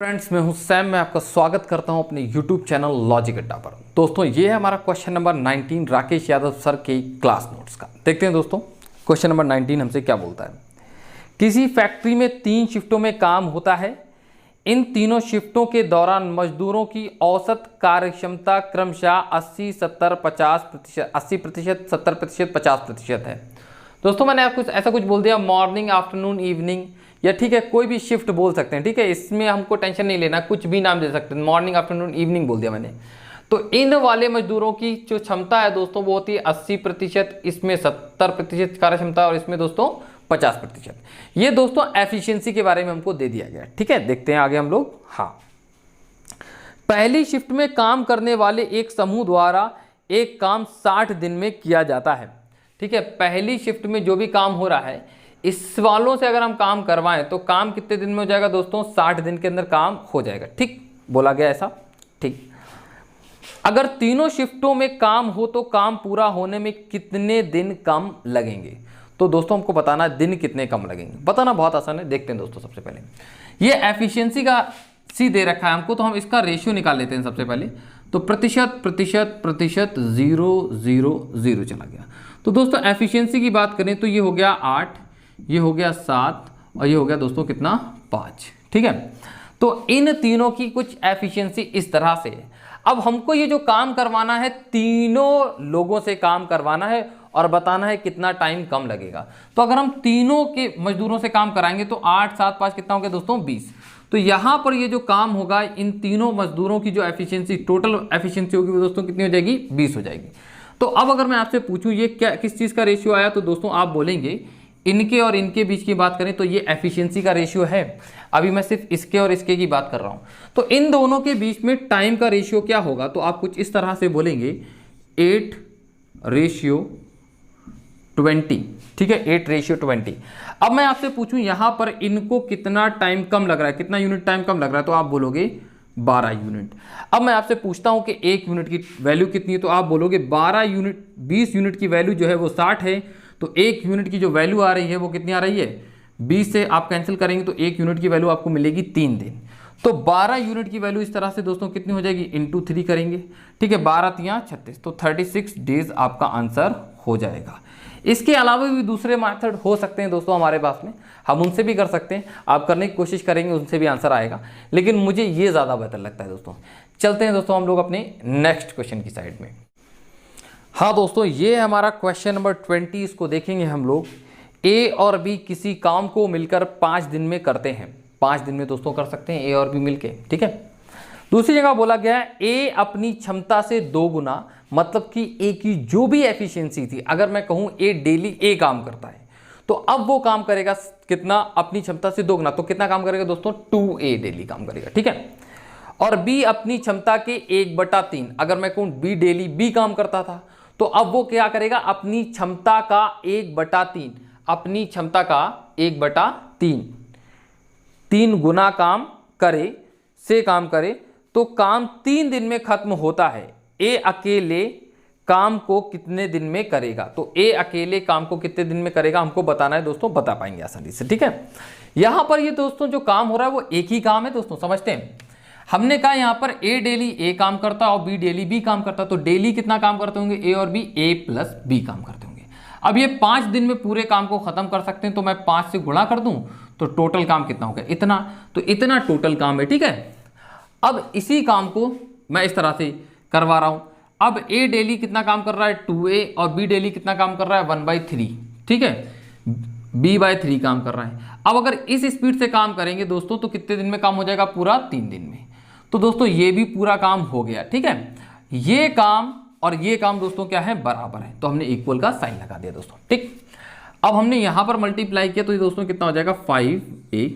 Friends, मैं हूं Sam. मैं आपका स्वागत करता हूं अपने YouTube चैनल लॉजिक अड्डा पर। दोस्तों, ये है हमारा question number 19 Rakesh Yadav sir के क्लास नोट्स का। देखते हैं दोस्तों, क्वेश्चन नंबर 19 हमसे क्या बोलता है। किसी फैक्ट्री में 3 शिफ्टों में काम होता है। इन तीनों शिफ्टों के दौरान मजदूरों की औसत कार्यक्षमता क्रमशः 80, 70, 50%, 80%, 70%, 50% है। दोस्तों, मैंने आपको ऐसा कुछ बोल दिया, मॉर्निंग, आफ्टरनून, इवनिंग, या ठीक है कोई भी शिफ्ट बोल सकते हैं। ठीक है, इसमें हमको टेंशन नहीं लेना, कुछ भी नाम दे सकते हैं। मॉर्निंग, आफ्टरनून, इवनिंग बोल दिया मैंने। तो इन वाले मजदूरों की जो क्षमता है दोस्तों वो होती है 80%, इसमें 70% कार्य क्षमता और इसमें दोस्तों 50%। ये दोस्तों एफिशिएंसी के बारे में हमको दे दिया गया। ठीक है, देखते हैं आगे हम लोग। हाँ, पहली शिफ्ट में काम करने वाले एक समूह द्वारा एक काम 60 दिन में किया जाता है। ठीक है, पहली शिफ्ट में जो भी काम हो रहा है, इस वालों से अगर हम काम करवाएं तो काम कितने दिन में हो जाएगा दोस्तों? 60 दिन के अंदर काम हो जाएगा। ठीक बोला गया ऐसा। ठीक, अगर तीनों शिफ्टों में काम हो तो काम पूरा होने में कितने दिन कम लगेंगे? तो दोस्तों हमको बताना दिन कितने कम लगेंगे। बताना बहुत आसान है। देखते हैं दोस्तों, सबसे पहले ये एफिशिएंसी का सी दे रखा है हमको, तो हम इसका रेशियो निकाल लेते हैं सबसे पहले। तो प्रतिशत प्रतिशत प्रतिशत 0 0 0 चला गया। तो दोस्तों एफिशिएंसी की बात करें तो ये हो गया 8, ये हो गया 7 और ये हो गया दोस्तों कितना? 5। ठीक है, तो इन तीनों की कुछ एफिशिएंसी इस तरह से है। अब हमको ये जो काम करवाना है, तीनों लोगों से काम करवाना है और बताना है कितना टाइम कम लगेगा। तो अगर हम तीनों के मजदूरों से काम कराएंगे तो 8, 7, 5 कितना हो गया दोस्तों? 20। तो यहाँ पर ये जो काम होगा, इन तीनों मजदूरों की जो एफिशिएंसी, टोटल एफिशिएंसी होगी वो दोस्तों कितनी हो जाएगी? 20 हो जाएगी। तो अब अगर मैं आपसे पूछूं ये क्या, किस चीज़ का रेशियो आया, तो दोस्तों आप बोलेंगे इनके और इनके बीच की बात करें तो ये एफिशिएंसी का रेशियो है। अभी मैं सिर्फ इसके और इसके की बात कर रहा हूं। तो इन दोनों के बीच में टाइम का रेशियो क्या होगा? तो आप कुछ इस तरह से बोलेंगे 8:20। ठीक है, 8:20। अब मैं आपसे पूछूं यहां पर इनको कितना टाइम कम लग रहा है, कितना यूनिट टाइम कम लग रहा है? तो आप बोलोगे 12 यूनिट। अब मैं आपसे पूछता हूं कि 1 यूनिट की वैल्यू कितनी है? तो आप बोलोगे 12 यूनिट, 20 यूनिट की वैल्यू जो है वो 60 है। तो 1 यूनिट की जो वैल्यू आ रही है वो कितनी आ रही है? 20 से आप कैंसिल करेंगे तो 1 यूनिट की वैल्यू आपको मिलेगी 3 दिन। तो 12 यूनिट की वैल्यू इस तरह से दोस्तों कितनी हो जाएगी? इंटू 3 करेंगे। ठीक है, 12 3 36, तो 36 डेज आपका आंसर हो जाएगा। इसके अलावा भी दूसरे मेथड हो सकते हैं दोस्तों हमारे पास में, हम उनसे भी कर सकते हैं। आप करने की कोशिश करेंगे उनसे भी आंसर आएगा, लेकिन मुझे ये ज़्यादा बेहतर लगता है दोस्तों। चलते हैं दोस्तों हम लोग अपने नेक्स्ट क्वेश्चन की साइड में। हाँ दोस्तों, ये है हमारा क्वेश्चन नंबर 20। इसको देखेंगे हम लोग। ए और बी किसी काम को मिलकर 5 दिन में करते हैं। 5 दिन में दोस्तों कर सकते हैं ए और बी मिलके। ठीक है, दूसरी जगह बोला गया है ए अपनी क्षमता से 2 गुना, मतलब कि ए की जो भी एफिशिएंसी थी, अगर मैं कहूं ए डेली ए काम करता है तो अब वो काम करेगा कितना? अपनी क्षमता से 2 गुना। तो कितना काम करेगा दोस्तों? 2A डेली काम करेगा। ठीक है, और बी अपनी क्षमता के 1/3, अगर मैं कहूं बी डेली बी काम करता था तो अब वो क्या करेगा? अपनी क्षमता का 1/3, अपनी क्षमता का 1/3, 3 गुना काम करे से काम करे तो काम 3 दिन में खत्म होता है। ए अकेले काम को कितने दिन में करेगा? तो ए अकेले काम को कितने दिन में करेगा हमको बताना है दोस्तों, बता पाएंगे आसानी से। ठीक है, यहां पर ये दोस्तों जो काम हो रहा है वो एक ही काम है दोस्तों, समझते हैं। हमने कहा यहां पर ए डेली ए काम करता और बी डेली बी काम करता, तो डेली कितना काम करते होंगे? ए और बी, ए प्लस बी काम करते होंगे। अब ये 5 दिन में पूरे काम को खत्म कर सकते हैं, तो मैं 5 से गुणा कर दूं तो टोटल काम कितना हो गया? इतना। तो इतना टोटल काम है। ठीक है, अब इसी काम को मैं इस तरह से करवा रहा हूं। अब ए डेली कितना काम कर रहा है? 2A, और बी डेली कितना काम कर रहा है? 1/3। ठीक है, B/3 काम कर रहा है। अब अगर इस स्पीड से काम करेंगे दोस्तों तो कितने दिन में काम हो जाएगा? पूरा 3 दिन में। तो दोस्तों ये भी पूरा काम हो गया। ठीक है, ये काम और ये काम दोस्तों क्या है? बराबर है, तो हमने इक्वल का साइन लगा दिया दोस्तों। ठीक, अब हमने यहां पर मल्टीप्लाई किया तो ये दोस्तों कितना हो जाएगा? 5A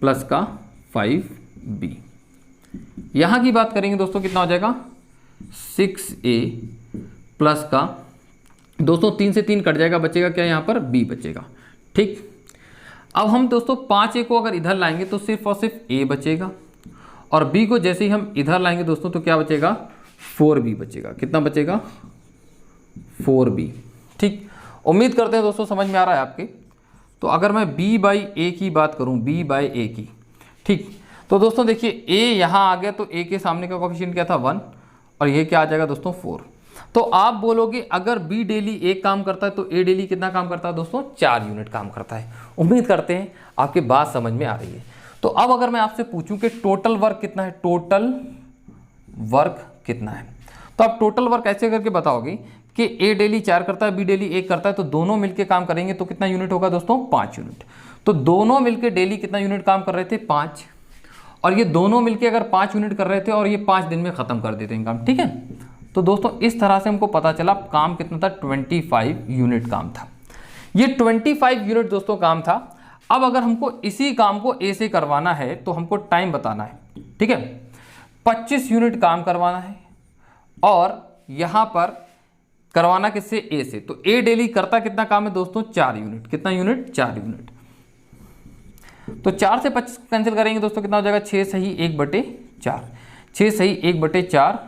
प्लस का 5B। यहां की बात करेंगे दोस्तों कितना हो जाएगा? 6A प्लस का दोस्तों 3 से 3 कट जाएगा, बचेगा क्या? यहां पर B बचेगा। ठीक, अब हम दोस्तों 5A को अगर इधर लाएंगे तो सिर्फ और सिर्फ A बचेगा, और B को जैसे ही हम इधर लाएंगे दोस्तों तो क्या बचेगा? 4B बचेगा। कितना बचेगा? 4B। ठीक, उम्मीद करते हैं दोस्तों समझ में आ रहा है आपके। तो अगर मैं B/A की बात करूं, B/A की, ठीक, तो दोस्तों देखिए ए यहाँ आ गया, तो ए के सामने का कोफिशिएंट क्या था 1, और ये क्या आ जाएगा दोस्तों 4। तो आप बोलोगे अगर बी डेली 1 काम करता है तो ए डेली कितना काम करता है दोस्तों, 4 यूनिट काम करता है। उम्मीद करते हैं आपकी बात समझ में आ रही है। तो अब अगर मैं आपसे पूछूं कि टोटल वर्क कितना है, टोटल वर्क कितना है, तो आप टोटल वर्क ऐसे करके बताओगे कि ए डेली 4 करता है, बी डेली 1 करता है, तो दोनों मिलके काम करेंगे तो कितना यूनिट होगा दोस्तों, 5 यूनिट। तो दोनों मिलके डेली कितना यूनिट काम कर रहे थे, 5, और ये दोनों मिलके अगर 5 यूनिट कर रहे थे और ये 5 दिन में खत्म कर देते हैं काम, ठीक है। तो दोस्तों इस तरह से हमको पता चला काम कितना था, 25 यूनिट काम था। ये 25 यूनिट दोस्तों काम था। अब अगर हमको इसी काम को ए से करवाना है तो हमको टाइम बताना है, ठीक है। 25 यूनिट काम करवाना है और यहां पर करवाना किससे, ए से। तो ए डेली करता कितना काम है दोस्तों, 4 यूनिट। कितना यूनिट, 4 यूनिट। तो 4 से 25 कैंसिल करेंगे दोस्तों, कितना हो जाएगा, 6 सही 1/4, 6 सही 1/4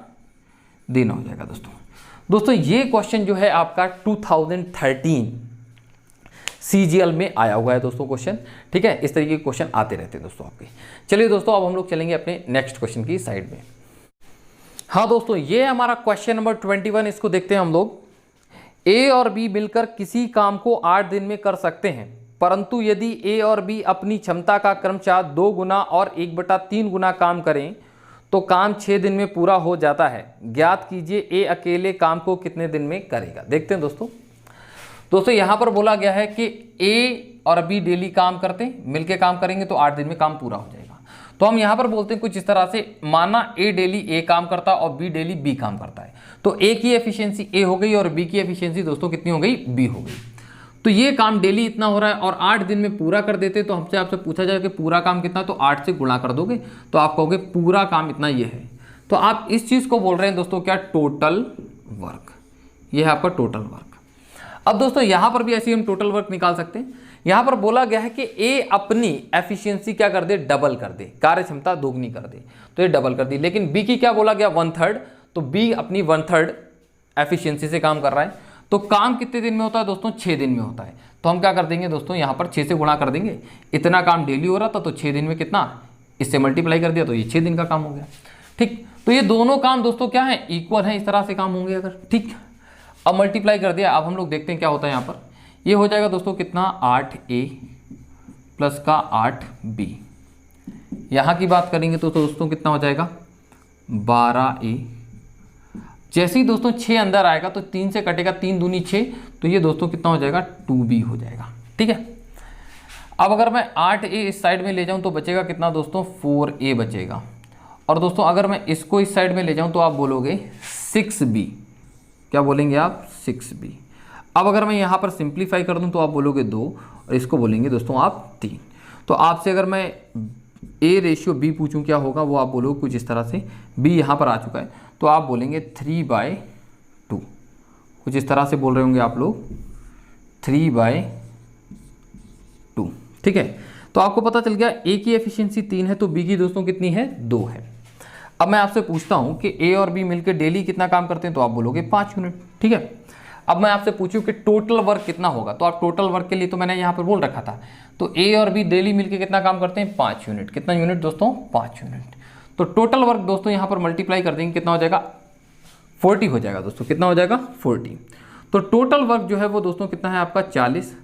दिन हो जाएगा दोस्तों ये क्वेश्चन जो है आपका 2013 CGL में आया हुआ है दोस्तों क्वेश्चन, ठीक है। इस तरीके के क्वेश्चन आते रहते हैं दोस्तों आपके। चलिए दोस्तों अब हम लोग चलेंगे अपने नेक्स्ट क्वेश्चन की साइड में। हाँ दोस्तों, ये हमारा क्वेश्चन नंबर 21, इसको देखते हैं हम लोग। ए और बी मिलकर किसी काम को 8 दिन में कर सकते हैं, परंतु यदि ए और बी अपनी क्षमता का क्रमशः 2 गुना और 1/3 गुना काम करें तो काम 6 दिन में पूरा हो जाता है। ज्ञात कीजिए ए अकेले काम को कितने दिन में करेगा। देखते हैं दोस्तों यहाँ पर बोला गया है कि ए और बी डेली काम करते हैं, मिलके काम करेंगे तो 8 दिन में काम पूरा हो जाएगा। तो हम यहाँ पर बोलते हैं कुछ इस तरह से, माना ए डेली ए काम करता है और बी डेली बी काम करता है, तो ए की एफिशिएंसी ए हो गई और बी की एफिशिएंसी दोस्तों कितनी हो गई, बी हो गई। तो ये काम डेली इतना हो रहा है और 8 दिन में पूरा कर देते, तो हमसे आपसे पूछा जाए कि पूरा काम कितना, तो 8 से गुणा कर दोगे तो आप कहोगे पूरा काम इतना ये है। तो आप इस चीज़ को बोल रहे हैं दोस्तों क्या, टोटल वर्क। ये है आपका टोटल वर्क। अब दोस्तों यहाँ पर भी ऐसे ही हम टोटल वर्क निकाल सकते हैं। यहाँ पर बोला गया है कि ए अपनी एफिशिएंसी क्या कर दे, डबल कर दे, कार्य क्षमता दोगुनी कर दे, तो ये डबल कर दी। लेकिन बी की क्या बोला गया, 1/3, तो बी अपनी 1/3 एफिशिएंसी से काम कर रहा है। तो काम कितने दिन में होता है दोस्तों, 6 दिन में होता है। तो हम क्या कर देंगे दोस्तों, यहाँ पर 6 से गुणा कर देंगे। इतना काम डेली हो रहा था तो 6 दिन में कितना, इससे मल्टीप्लाई कर दिया तो ये 6 दिन का काम हो गया, ठीक। तो ये दोनों काम दोस्तों क्या है, इक्वल है, इस तरह से काम होंगे अगर, ठीक। अब मल्टीप्लाई कर दिया। अब हम लोग देखते हैं क्या होता है यहाँ पर। ये हो जाएगा दोस्तों कितना, 8A प्लस का 8B। यहाँ की बात करेंगे तो दोस्तों कितना हो जाएगा, 12A। जैसे ही दोस्तों 6 अंदर आएगा तो 3 से कटेगा, 3 दूनी 6, तो ये दोस्तों कितना हो जाएगा, 2B हो जाएगा, ठीक है। अब अगर मैं 8A इस साइड में ले जाऊं तो बचेगा कितना दोस्तों, 4A बचेगा। और दोस्तों अगर मैं इसको इस साइड में ले जाऊं तो आप बोलोगे 6B। क्या बोलेंगे आप, 6B। अब अगर मैं यहाँ पर सिंप्लीफाई कर दूं तो आप बोलोगे 2, और इसको बोलेंगे दोस्तों आप 3। तो आपसे अगर मैं A/B पूछूं क्या होगा, वो आप बोलोगे कुछ इस तरह से। B यहाँ पर आ चुका है तो आप बोलेंगे 3/2, कुछ इस तरह से बोल रहे होंगे आप लोग, 3/2, ठीक है। तो आपको पता चल गया ए की एफिशिएंसी 3 है तो बी की दोस्तों कितनी है, 2 है। अब मैं आपसे पूछता हूं कि ए और बी मिलकर डेली कितना काम करते हैं, तो आप बोलोगे 5 यूनिट, ठीक है। अब मैं आपसे पूछूं कि टोटल वर्क कितना होगा, तो आप टोटल वर्क के लिए तो मैंने यहाँ पर बोल रखा था, तो ए और बी डेली मिलकर कितना काम करते हैं, 5 यूनिट। कितना यूनिट दोस्तों, 5 यूनिट। तो टोटल वर्क दोस्तों यहाँ पर मल्टीप्लाई कर देंगे, कितना हो जाएगा, 40 हो जाएगा दोस्तों। कितना हो जाएगा, 40। तो टोटल वर्क जो है वो दोस्तों कितना है आपका, 40।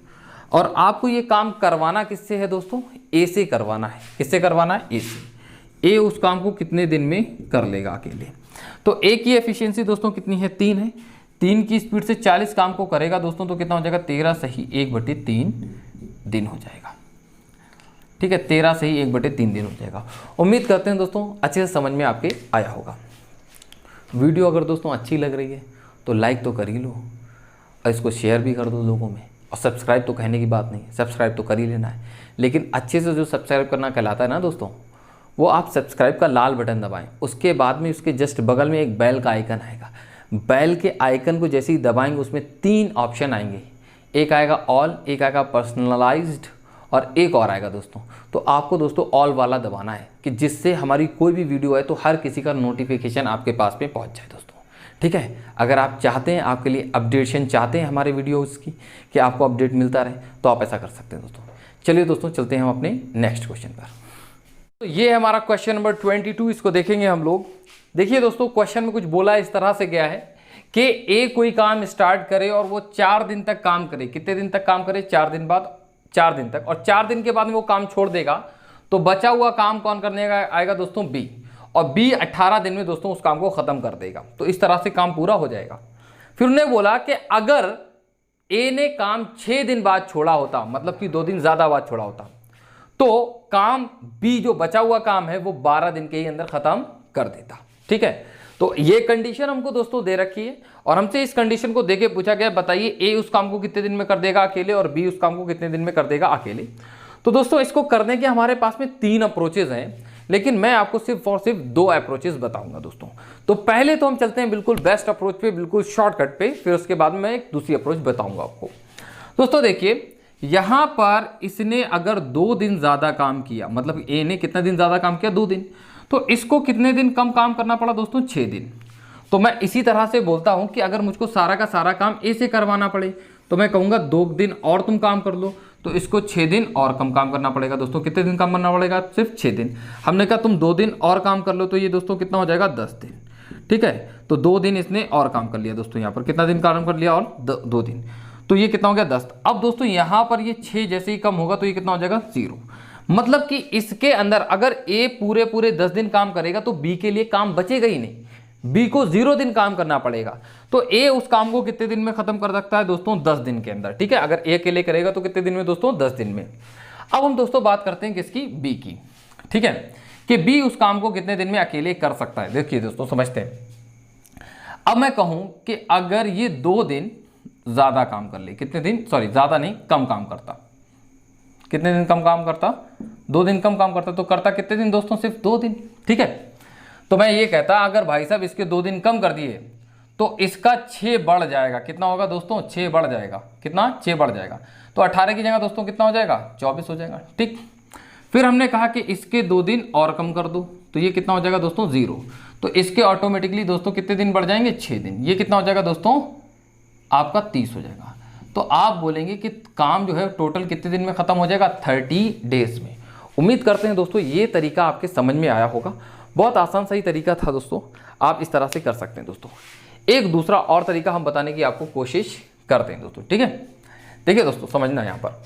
और आपको ये काम करवाना किससे है दोस्तों, ए से करवाना है। किससे करवाना है, ए से। ए उस काम को कितने दिन में कर लेगा अकेले। तो ए की एफिशिएंसी दोस्तों कितनी है, 3 है। 3 की स्पीड से 40 काम को करेगा दोस्तों, तो कितना हो जाएगा, 13 सही 1/3 दिन हो जाएगा, ठीक है। 13 सही 1/3 दिन हो जाएगा। उम्मीद करते हैं दोस्तों अच्छे से समझ में आपके आया होगा। वीडियो अगर दोस्तों अच्छी लग रही है तो लाइक तो कर ही लो और इसको शेयर भी कर दो लोगों में। और सब्सक्राइब तो कहने की बात नहीं, सब्सक्राइब तो कर ही लेना है, लेकिन अच्छे से जो सब्सक्राइब करना कहलाता है ना दोस्तों, वो आप सब्सक्राइब का लाल बटन दबाएं। उसके बाद में उसके जस्ट बगल में एक बेल का आइकन आएगा। बेल के आइकन को जैसे ही दबाएंगे उसमें 3 ऑप्शन आएंगे। एक आएगा ऑल, एक आएगा पर्सनलाइज्ड, और एक और आएगा दोस्तों। तो आपको दोस्तों ऑल वाला दबाना है कि जिससे हमारी कोई भी वीडियो है तो हर किसी का नोटिफिकेशन आपके पास में पहुंच जाए दोस्तों, ठीक है। अगर आप चाहते हैं, आपके लिए अपडेशन चाहते हैं हमारे वीडियोज़ की, कि आपको अपडेट मिलता रहे, तो आप ऐसा कर सकते हैं दोस्तों। चलिए दोस्तों चलते हैं हम अपने नेक्स्ट क्वेश्चन पर। तो ये है हमारा क्वेश्चन नंबर 22, इसको देखेंगे हम लोग। देखिए दोस्तों, क्वेश्चन में कुछ बोला इस तरह से गया है कि ए कोई काम स्टार्ट करे और वो 4 दिन तक काम करे। कितने दिन तक काम करे? 4 दिन बाद, 4 दिन तक, और 4 दिन के बाद में वो काम छोड़ देगा। तो बचा हुआ काम कौन करने का आएगा दोस्तों? बी। और बी 18 दिन में दोस्तों उस काम को खत्म कर देगा। तो इस तरह से काम पूरा हो जाएगा। फिर उन्होंने बोला कि अगर ए ने काम 6 दिन बाद छोड़ा होता, मतलब कि 2 दिन ज्यादा बाद छोड़ा होता, तो काम बी जो बचा हुआ काम है वो 12 दिन के ही अंदर खत्म कर देता। ठीक है, तो ये कंडीशन हमको दोस्तों दे रखी है और हमसे इस कंडीशन को देके पूछा गया, बताइए ए उस काम को कितने दिन में कर देगा अकेले और बी उस काम को कितने दिन में कर देगा अकेले। तो दोस्तों इसको करने के हमारे पास में 3 अप्रोचेज हैं, लेकिन मैं आपको सिर्फ और सिर्फ 2 अप्रोचेज बताऊंगा दोस्तों। तो पहले तो हम चलते हैं बिल्कुल बेस्ट अप्रोच पे, बिल्कुल शॉर्टकट पे, फिर उसके बाद मैं एक दूसरी अप्रोच बताऊंगा आपको। दोस्तों देखिए, यहां पर इसने अगर 2 दिन ज्यादा काम किया, मतलब ए ने कितना दिन ज्यादा काम किया? 2 दिन। तो इसको कितने दिन कम काम करना पड़ा दोस्तों? 6 दिन। तो मैं इसी तरह से बोलता हूं कि अगर मुझको सारा का सारा काम ए से करवाना पड़े तो मैं कहूंगा 2 दिन और तुम काम कर लो, तो इसको 6 दिन और कम काम करना पड़ेगा दोस्तों। कितने दिन काम करना पड़ेगा? सिर्फ 6 दिन। हमने कहा तुम 2 दिन और काम कर लो, तो ये दोस्तों कितना हो जाएगा? 10 दिन। ठीक है, तो 2 दिन इसने और काम कर लिया दोस्तों। यहाँ पर कितना दिन काम कर लिया? और 2 दिन। तो ये कितना हो गया? 10। अब दोस्तों यहाँ पर ये 6 जैसे ही कम होगा तो ये कितना हो जाएगा? 0। मतलब कि इसके अंदर अगर ए पूरे 10 दिन काम करेगा तो बी के लिए काम बचेगा ही नहीं। बी को 0 दिन काम करना पड़ेगा। तो ए उस काम को कितने दिन में खत्म कर सकता है दोस्तों? 10 दिन के अंदर। ठीक है, अगर ए के लिए करेगा तो कितने दिन में दोस्तों? 10 दिन में। अब हम दोस्तों बात करते हैं किसकी? बी की। ठीक है, कि बी उस काम को कितने दिन में अकेले कर सकता है। देखिए दोस्तों, समझते हैं। अब मैं कहूं कि अगर ये 2 दिन ज्यादा काम कर ले, कितने दिन? सॉरी, ज्यादा नहीं, कम काम करता। कितने दिन कम काम करता? 2 दिन कम काम करता। तो करता कितने दिन दोस्तों? सिर्फ 2 दिन। ठीक है, तो मैं ये कहता अगर भाई साहब इसके 2 दिन कम कर दिए तो इसका 6 बढ़ जाएगा। कितना होगा दोस्तों? 6 बढ़ जाएगा। कितना? 6 बढ़ जाएगा। तो 18 की जगह दोस्तों कितना हो जाएगा? 24 हो जाएगा। ठीक, फिर हमने कहा कि इसके 2 दिन और कम कर दो, तो ये कितना हो जाएगा दोस्तों? 0। तो इसके ऑटोमेटिकली दोस्तों कितने दिन बढ़ जाएंगे? 6 दिन। ये कितना हो जाएगा दोस्तों? आपका 30 हो जाएगा। तो आप बोलेंगे कि काम जो है टोटल कितने दिन में खत्म हो जाएगा? 30 डेज में। उम्मीद करते हैं दोस्तों ये तरीका आपके समझ में आया होगा। बहुत आसान सही तरीका था दोस्तों, आप इस तरह से कर सकते हैं दोस्तों। एक दूसरा और तरीका हम बताने की आपको कोशिश करते हैं दोस्तों। ठीक है, देखिए दोस्तों, समझना यहाँ पर।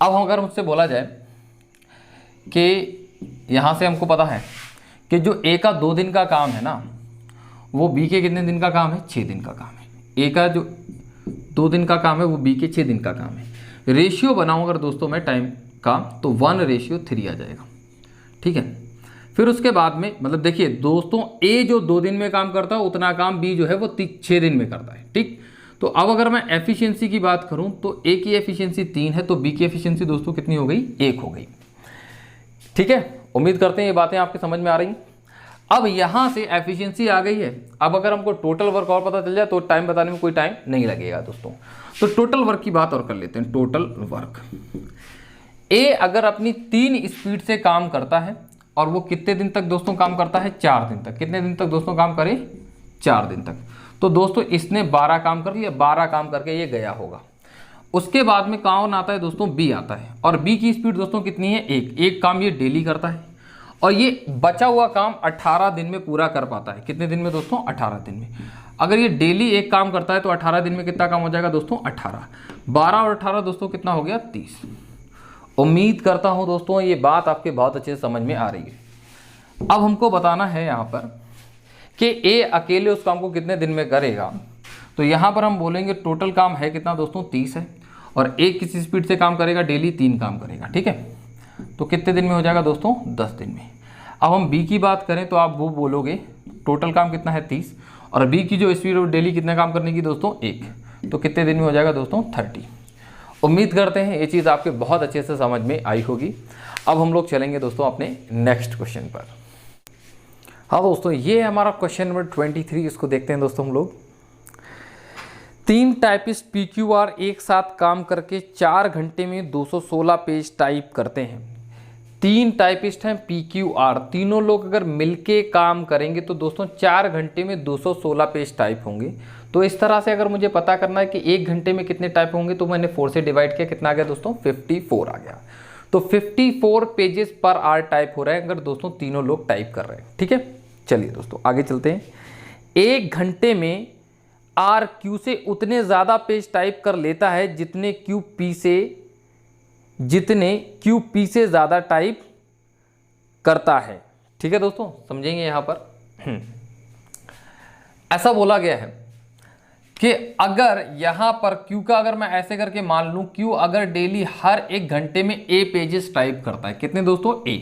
अब अगर मुझसे बोला जाए कि यहाँ से हमको पता है कि जो ए का 2 दिन का काम है ना, वो बी के कितने दिन का काम है? 6 दिन का काम है। ए का जो 2 दिन का काम है वो बी के 6 दिन का काम है। रेशियो बनाऊं अगर दोस्तों मैं टाइम का, तो 1:3 आ जाएगा। ठीक है, फिर उसके बाद में मतलब देखिए दोस्तों, ए जो 2 दिन में काम करता है उतना काम बी जो है वो 6 दिन में करता है। ठीक, तो अब अगर मैं एफिशिएंसी की बात करूं तो ए की एफिशिएंसी 3 है, तो बी की एफिशिएंसी दोस्तों कितनी हो गई? 1 हो गई। ठीक है, उम्मीद करते हैं ये बातें आपके समझ में आ रही। अब यहां से एफिशिएंसी आ गई है। अब अगर हमको टोटल वर्क और पता चल जाए तो टाइम बताने में कोई टाइम नहीं लगेगा दोस्तों। तो टोटल वर्क की बात और कर लेते हैं। टोटल वर्क, ए अगर अपनी 3 स्पीड से काम करता है और वो कितने दिन तक दोस्तों काम करता है? 4 दिन तक। कितने दिन तक दोस्तों काम करे? 4 दिन तक। तो दोस्तों इसने 12 काम कर लिया, 12 काम करके ये गया होगा। उसके बाद में कौन आता है दोस्तों? बी आता है। और बी की स्पीड दोस्तों कितनी है? 1 काम ये डेली करता है और ये बचा हुआ काम 18 दिन में पूरा कर पाता है। कितने दिन में दोस्तों? 18 दिन में। अगर ये डेली 1 काम करता है तो 18 दिन में कितना काम हो जाएगा दोस्तों? 18। 12 और 18 दोस्तों कितना हो गया? 30। उम्मीद करता हूं दोस्तों ये बात आपके बहुत अच्छे से समझ में आ रही है। अब हमको बताना है यहाँ पर कि ए अकेले उस काम को कितने दिन में करेगा। तो यहाँ पर हम बोलेंगे टोटल काम है कितना दोस्तों? 30 है। और ए किस स्पीड से काम करेगा? डेली 3 काम करेगा। ठीक है, तो कितने दिन में हो जाएगा दोस्तों? 10 दिन में। अब हम बी की बात करें तो आप वो बोलोगे टोटल काम कितना है? 30। और बी की जो स्पीड है डेली कितना काम करने की दोस्तों? 1। तो कितने दिन में हो जाएगा दोस्तों? 30। उम्मीद करते हैं ये चीज़ आपके बहुत अच्छे से समझ में आई होगी। अब हम लोग चलेंगे दोस्तों अपने नेक्स्ट क्वेश्चन पर। हाँ दोस्तों, ये है हमारा क्वेश्चन नंबर 23। इसको देखते हैं दोस्तों हम लोग। 3 टाइपिस्ट PQR एक साथ काम करके 4 घंटे में 216 पेज टाइप करते हैं। 3 टाइपिस्ट हैं PQR, तीनों लोग अगर मिलके काम करेंगे तो दोस्तों 4 घंटे में 216 पेज टाइप होंगे। तो इस तरह से अगर मुझे पता करना है कि 1 घंटे में कितने टाइप होंगे तो मैंने 4 से डिवाइड किया, कितना आ गया दोस्तों? 54 आ गया। तो 54 पेजेस पर आवर टाइप हो रहा है अगर दोस्तों तीनों लोग टाइप कर रहे हैं। ठीक है, चलिए दोस्तों आगे चलते हैं। एक घंटे में आर क्यू से उतने ज़्यादा पेज टाइप कर लेता है जितने क्यू पी से ज़्यादा टाइप करता है। ठीक है दोस्तों, समझेंगे यहां पर ऐसा बोला गया है कि अगर यहां पर Q का अगर मैं ऐसे करके मान लूं, Q अगर डेली हर एक घंटे में A पेजेस टाइप करता है, कितने दोस्तों A,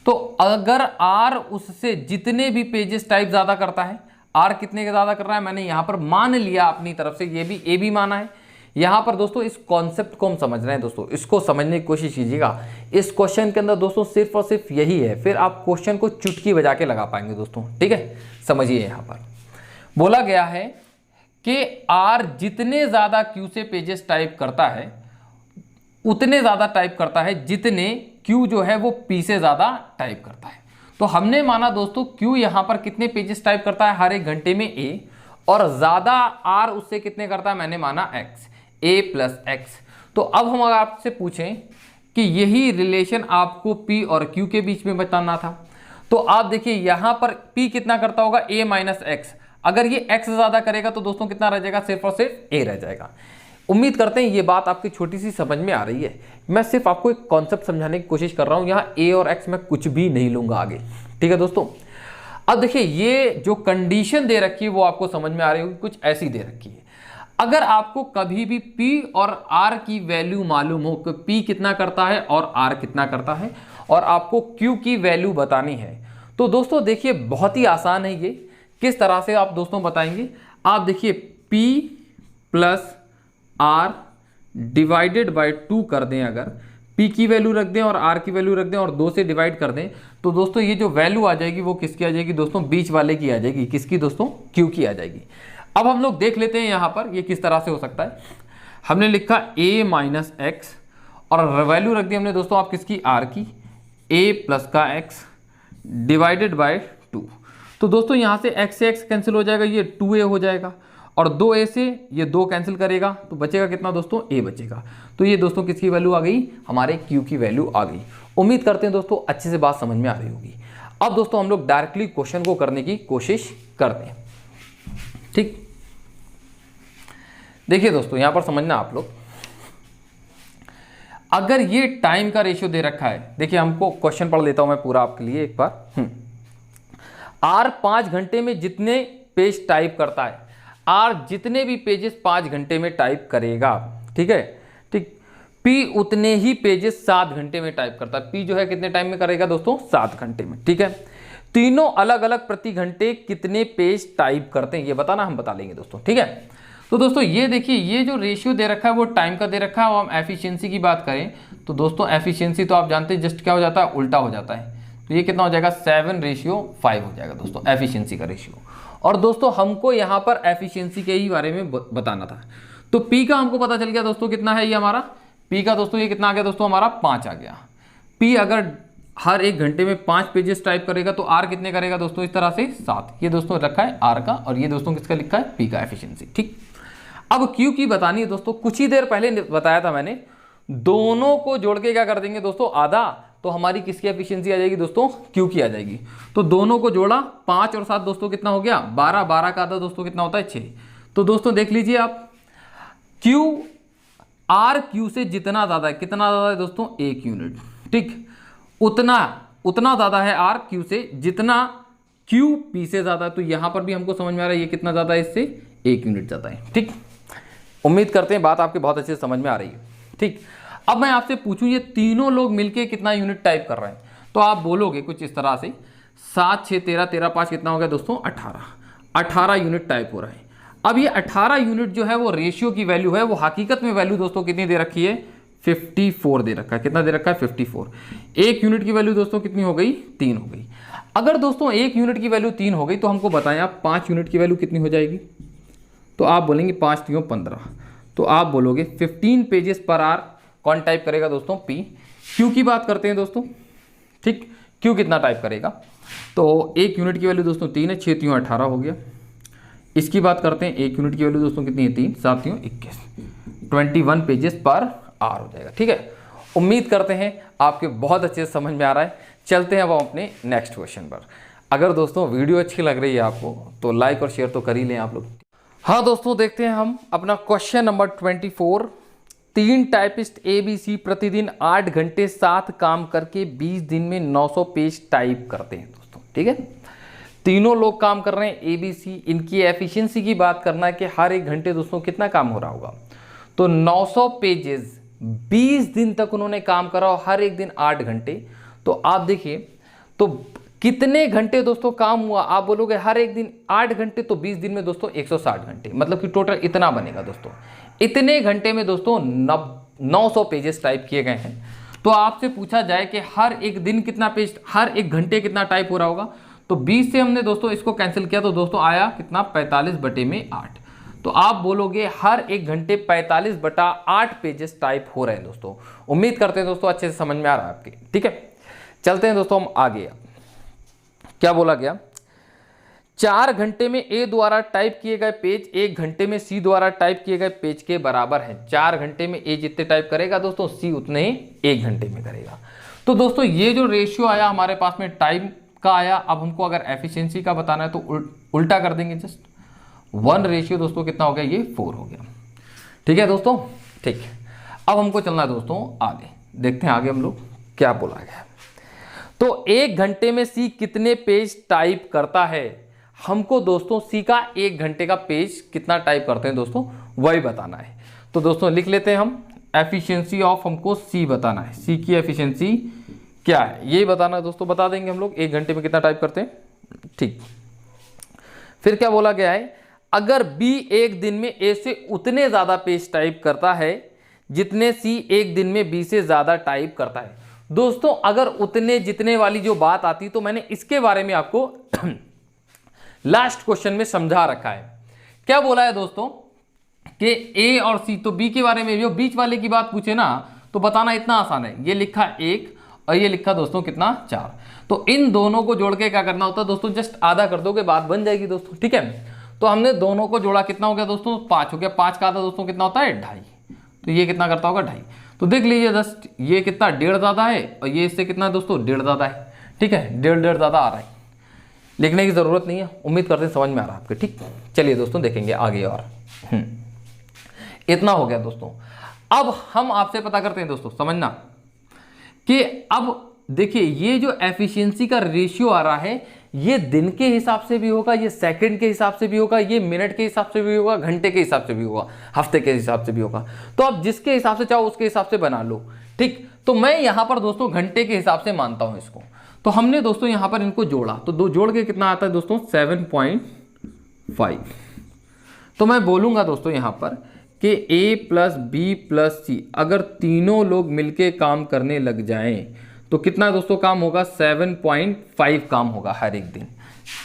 तो अगर R उससे जितने भी पेजेस टाइप ज़्यादा करता है, R कितने के ज़्यादा कर रहा है, मैंने यहां पर मान लिया अपनी तरफ से, ये भी A भी माना है। यहां पर दोस्तों इस कॉन्सेप्ट को हम समझ रहे हैं दोस्तों, इसको समझने की कोशिश कीजिएगा। इस क्वेश्चन के अंदर दोस्तों सिर्फ और सिर्फ यही है, फिर आप क्वेश्चन को चुटकी बजा के लगा पाएंगे दोस्तों। ठीक है, समझिए यहां पर बोला गया है कि R जितने ज़्यादा Q से पेजेस टाइप करता है उतने ज़्यादा टाइप करता है जितने Q जो है वो P से ज़्यादा टाइप करता है। तो हमने माना दोस्तों Q यहाँ पर कितने पेजेस टाइप करता है हर एक घंटे में A, और ज़्यादा R उससे कितने करता है, मैंने माना X, A प्लस X। तो अब हम अगर आपसे पूछें कि यही रिलेशन आपको P और Q के बीच में बताना था, तो आप देखिए यहाँ पर P कितना करता होगा, A माइनस X। अगर ये x ज़्यादा करेगा तो दोस्तों कितना रह जाएगा, सिर्फ और सिर्फ a रह जाएगा। उम्मीद करते हैं ये बात आपकी छोटी सी समझ में आ रही है। मैं सिर्फ आपको एक कॉन्सेप्ट समझाने की कोशिश कर रहा हूँ, यहाँ a और x मैं कुछ भी नहीं लूंगा आगे। ठीक है दोस्तों, अब देखिए ये जो कंडीशन दे रखी है वो आपको समझ में आ रही होगी, कुछ ऐसी दे रखी है। अगर आपको कभी भी p और r की वैल्यू मालूम हो कि p कितना करता है और r कितना करता है, और आपको q की वैल्यू बतानी है, तो दोस्तों देखिए बहुत ही आसान है ये। किस तरह से आप दोस्तों बताएंगे, आप देखिए P plus R divided by 2 कर दें, अगर P की वैल्यू रख दें और R की वैल्यू रख दें और 2 से डिवाइड कर दें, तो दोस्तों ये जो वैल्यू आ जाएगी वो किसकी आ जाएगी दोस्तों, बीच वाले की आ जाएगी। किसकी दोस्तों, Q की आ जाएगी। अब हम लोग देख लेते हैं यहाँ पर ये किस तरह से हो सकता है। हमने लिखा A माइनस एक्स और वैल्यू रख दी हमने दोस्तों आप किसकी, R की, A प्लस का x डिवाइडेड बाई 2। तो दोस्तों यहाँ से x से x कैंसिल हो जाएगा, ये 2a हो जाएगा, और 2a से ये 2 कैंसिल करेगा तो बचेगा कितना दोस्तों, a बचेगा। तो ये दोस्तों किसकी वैल्यू आ गई, हमारे q की वैल्यू आ गई। उम्मीद करते हैं दोस्तों अच्छे से बात समझ में आ रही होगी। अब दोस्तों हम लोग डायरेक्टली क्वेश्चन को करने की कोशिश करते हैं। ठीक, देखिए दोस्तों यहाँ पर समझना आप लोग, अगर ये टाइम का रेशियो दे रखा है, देखिए हमको क्वेश्चन पढ़ लेता हूं मैं पूरा आपके लिए एक बार। R 5 घंटे में जितने पेज टाइप करता है, R जितने भी पेजेस 5 घंटे में टाइप करेगा, ठीक है, ठीक, P उतने ही पेजेस 7 घंटे में टाइप करता है। P जो है कितने टाइम में करेगा दोस्तों, 7 घंटे में। ठीक है, तीनों अलग अलग प्रति घंटे कितने पेज टाइप करते हैं ये बताना, हम बता लेंगे दोस्तों। ठीक है, तो दोस्तों ये देखिए ये जो रेशियो दे रखा है वो टाइम का दे रखा है। और हम एफिशिएंसी की बात करें तो दोस्तों एफिशिएंसी तो आप जानते हैं जस्ट क्या हो जाता है, उल्टा हो जाता है। तो ये कितना हो जाएगा, 7:5 हो जाएगा दोस्तों एफिशिएंसी का रेशियो। और दोस्तों हमको यहाँ पर एफिशिएंसी के ही बारे में बताना था। तो P का हमको पता चल गया दोस्तों कितना है ये हमारा, P का दोस्तों ये कितना आ गया दोस्तों, हमारा 5 आ गया। P अगर हर एक घंटे में 5 पेजेस टाइप करेगा तो R कितने करेगा दोस्तों, इस तरह से 7। ये दोस्तों रखा है R का, और ये दोस्तों किसका लिखा है, P का एफिशिएंसी। ठीक, अब Q की बतानी है दोस्तों, कुछ ही देर पहले बताया था मैंने, दोनों को जोड़ के क्या कर देंगे दोस्तों, आधा, तो हमारी किसकी एफिशिएंसी आ जाएगी दोस्तों, Q की आ जाएगी। तो दोनों को जोड़ा, 5 और 7 दोस्तों कितना हो गया, 12, 12 का आधा दोस्तों कितना होता है, 6। तो दोस्तों देख लीजिए आप, Q R Q से जितना ज़्यादा है, कितना ज़्यादा है दोस्तों, 1 यूनिट। ठीक, उतना ज़्यादा है R Q से जितना Q P से ज़्यादा है। तो यहाँ पर भी हमको समझ में आ रहा है ये कितना ज़्यादा है, इससे 1 यूनिट ज़्यादा है। ठीक, उम्मीद करते हैं बात आपके बहुत अच्छे से समझ में आ रही है। ठीक, अब मैं आपसे पूछूं ये तीनों लोग मिलके कितना यूनिट टाइप कर रहे हैं, तो आप बोलोगे कुछ इस तरह से, 7, 6, 13, 13, 5 कितना हो गया दोस्तों, 18 यूनिट टाइप हो रहा है। अब ये 18 यूनिट जो है वो रेशियो की वैल्यू है, वो हकीकत में वैल्यू दोस्तों कितनी दे रखी है, 54 दे रखा है। कितना दे रखा है, 54। 1 यूनिट की वैल्यू दोस्तों कितनी हो गई, 3 हो गई। अगर दोस्तों 1 यूनिट की वैल्यू 3 हो गई तो हमको बताएं आप 5 यूनिट की वैल्यू कितनी हो जाएगी। तो आप बोलेंगे 5 3 15, तो आप बोलोगे 15 पेजेस पर आवर कौन टाइप करेगा दोस्तों, P। Q की बात करते हैं दोस्तों। ठीक, Q कितना टाइप करेगा, तो 1 यूनिट की वैल्यू दोस्तों 3 है, 6 3 18 हो गया। इसकी बात करते हैं, 1 यूनिट की वैल्यू दोस्तों कितनी है, 3, 7 3 21, 21 पेजेस पर आवर हो जाएगा। ठीक है, उम्मीद करते हैं आपके बहुत अच्छे से समझ में आ रहा है। चलते हैं अब हम अपने नेक्स्ट क्वेश्चन पर। अगर दोस्तों वीडियो अच्छी लग रही है आपको तो लाइक और शेयर तो कर ही लें आप लोग। हाँ दोस्तों, देखते हैं हम अपना क्वेश्चन नंबर 24। 3 टाइपिस्ट ABC प्रतिदिन 8 घंटे साथ काम करके 20 दिन में 900 पेज टाइप करते हैं दोस्तों। ठीक है, तीनों लोग काम कर रहे हैं ABC। इनकी एफिशिएंसी की बात करना है कि हर 1 घंटे दोस्तों कितना काम हो रहा होगा, तो 900 पेजेस 20 दिन तक उन्होंने काम करा और हर एक दिन 8 घंटे। तो आप देखिए तो कितने घंटे दोस्तों काम हुआ, आप बोलोगे हर एक दिन 8 घंटे, तो 20 दिन में दोस्तों 160 घंटे, मतलब कि टोटल इतना बनेगा दोस्तों। इतने घंटे में दोस्तों 900 पेजेस टाइप किए गए हैं। तो आपसे पूछा जाए कि हर एक दिन कितना पेज, हर एक घंटे कितना टाइप हो रहा होगा, तो 20 से हमने दोस्तों इसको कैंसिल किया तो दोस्तों आया कितना 45/8। तो आप बोलोगे हर एक घंटे 45/8 पेजेस टाइप हो रहे हैं दोस्तों। उम्मीद करते हैं दोस्तों अच्छे से समझ में आ रहा है आपके। ठीक है, चलते हैं दोस्तों हम आगे। क्या बोला गया, 4 घंटे में A द्वारा टाइप किए गए पेज 1 घंटे में C द्वारा टाइप किए गए पेज के बराबर है। 4 घंटे में A जितने टाइप करेगा दोस्तों C उतने ही 1 घंटे में करेगा। तो दोस्तों ये जो रेशियो आया हमारे पास में टाइम का आया, अब हमको अगर एफिशिएंसी का बताना है तो उल्टा कर देंगे, जस्ट 1 रेशियो दोस्तों कितना हो गया, ये 4 हो गया। ठीक है दोस्तों, ठीक है। अब हमको चलना है दोस्तों आगे, देखते हैं आगे हम लोग क्या बोला गया। तो 1 घंटे में C कितने पेज टाइप करता है, हमको दोस्तों C का 1 घंटे का पेज कितना टाइप करते हैं दोस्तों वही बताना है। तो दोस्तों लिख लेते हैं हम, एफिशिएंसी ऑफ हमको C बताना है। C की एफिशिएंसी क्या है ये बताना है दोस्तों, बता देंगे हम लोग 1 घंटे में कितना टाइप करते हैं। ठीक, फिर क्या बोला गया है, अगर B 1 दिन में A से उतने ज़्यादा पेज टाइप करता है जितने C 1 दिन में B से ज़्यादा टाइप करता है। दोस्तों अगर उतने जितने वाली जो बात आती तो मैंने इसके बारे में आपको लास्ट क्वेश्चन में समझा रखा है। क्या बोला है दोस्तों कि A और C, तो B के बारे में जो बीच वाले की बात पूछे ना तो बताना इतना आसान है। ये लिखा 1 और ये लिखा दोस्तों कितना 4, तो इन दोनों को जोड़ के क्या करना होता है दोस्तों, जस्ट आधा कर दोगे बात बन जाएगी दोस्तों। ठीक है, तो हमने दोनों को जोड़ा, कितना हो गया दोस्तों 5 हो गया। 5 का आधा दोस्तों कितना होता है 2.5, तो ये कितना करता होगा 2.5। तो देख लीजिए जस्ट ये कितना 1.5 ज़्यादा है और ये इससे कितना दोस्तों 1.5 ज़्यादा है। ठीक है, 1.5 ज़्यादा आ रहा है, लिखने की ज़रूरत नहीं है। उम्मीद करते हैं समझ में आ रहा है आपके। ठीक, चलिए दोस्तों देखेंगे आगे। और इतना हो गया दोस्तों। अब हम आपसे पता करते हैं दोस्तों, समझना कि अब देखिए ये जो एफिशिएंसी का रेशियो आ रहा है ये दिन के हिसाब से भी होगा, ये सेकंड के हिसाब से भी होगा, ये मिनट के हिसाब से भी होगा, घंटे के हिसाब से भी होगा, हफ्ते के हिसाब से भी होगा। तो आप जिसके हिसाब से चाहो उसके हिसाब से बना लो। ठीक, तो मैं यहां पर दोस्तों घंटे के हिसाब से मानता हूं इसको। तो हमने दोस्तों यहां पर इनको जोड़ा, तो दो जोड़ के कितना आता है दोस्तों 7.5। तो मैं बोलूंगा दोस्तों यहां पर कि A + B + C अगर तीनों लोग मिलके काम करने लग जाएं तो कितना दोस्तों काम होगा 7.5 काम होगा हर एक दिन,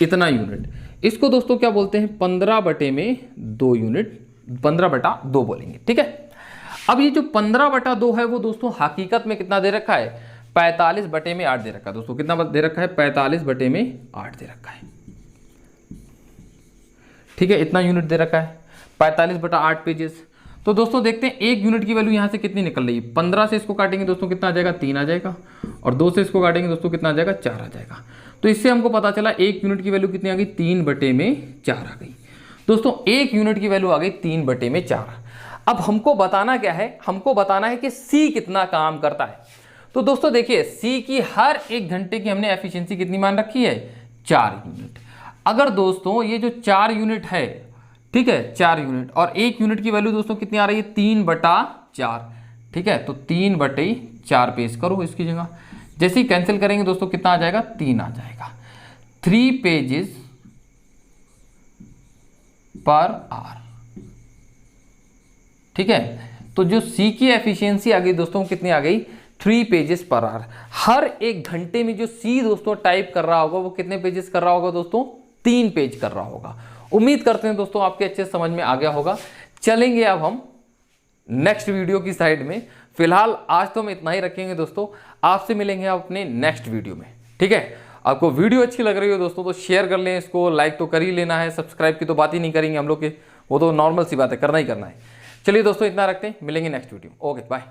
इतना यूनिट। इसको दोस्तों क्या बोलते हैं 15/2 यूनिट, 15/2 बोलेंगे। ठीक है, अब ये जो 15/2 है वो दोस्तों हकीकत में कितना दे रखा है 45/8 दे रखा है दोस्तों। कितना दे रखा है 45/8 दे रखा है। ठीक है, इतना यूनिट दे रखा है 45/8 पेजेस। तो दोस्तों देखते हैं 1 यूनिट की वैल्यू यहाँ से कितनी निकल रही है। 15 से इसको काटेंगे दोस्तों कितना आ जाएगा 3 आ जाएगा, और 2 से इसको काटेंगे दोस्तों कितना आ जाएगा 4 आ जाएगा। तो इससे हमको पता चला 1 यूनिट की वैल्यू कितनी आ गई 3/4 आ गई दोस्तों। 1 यूनिट की वैल्यू आ गई 3/4। अब हमको बताना क्या है, हमको बताना है कि C कितना काम करता है। तो दोस्तों देखिए C की हर 1 घंटे की हमने एफिशिएंसी कितनी मान रखी है 4 यूनिट। अगर दोस्तों ये जो 4 यूनिट है, ठीक है 4 यूनिट, और 1 यूनिट की वैल्यू दोस्तों कितनी आ रही है 3/4। ठीक है, तो 3/4 पेज करो इसकी जगह। जैसे ही कैंसिल करेंगे दोस्तों कितना आ जाएगा 3 आ जाएगा। 3 पेजेस पर आवर। ठीक है, तो जो C की एफिशिएंसी आ गई दोस्तों कितनी आ गई 3 पेजेस पर आवर। हर 1 घंटे में जो C दोस्तों टाइप कर रहा होगा वो कितने पेजेस कर रहा होगा दोस्तों 3 पेज कर रहा होगा। उम्मीद करते हैं दोस्तों आपके अच्छे समझ में आ गया होगा। चलेंगे अब हम नेक्स्ट वीडियो की साइड में। फिलहाल आज तो हम इतना ही रखेंगे दोस्तों, आपसे मिलेंगे आप अपने नेक्स्ट वीडियो में। ठीक है, आपको वीडियो अच्छी लग रही हो दोस्तों तो शेयर कर लें इसको, लाइक तो कर ही लेना है, सब्सक्राइब की तो बात ही नहीं करेंगे हम लोग के, वो तो नॉर्मल सी बात है, करना ही करना है। चलिए दोस्तों इतना रखते हैं, मिलेंगे नेक्स्ट वीडियो। Okay bye.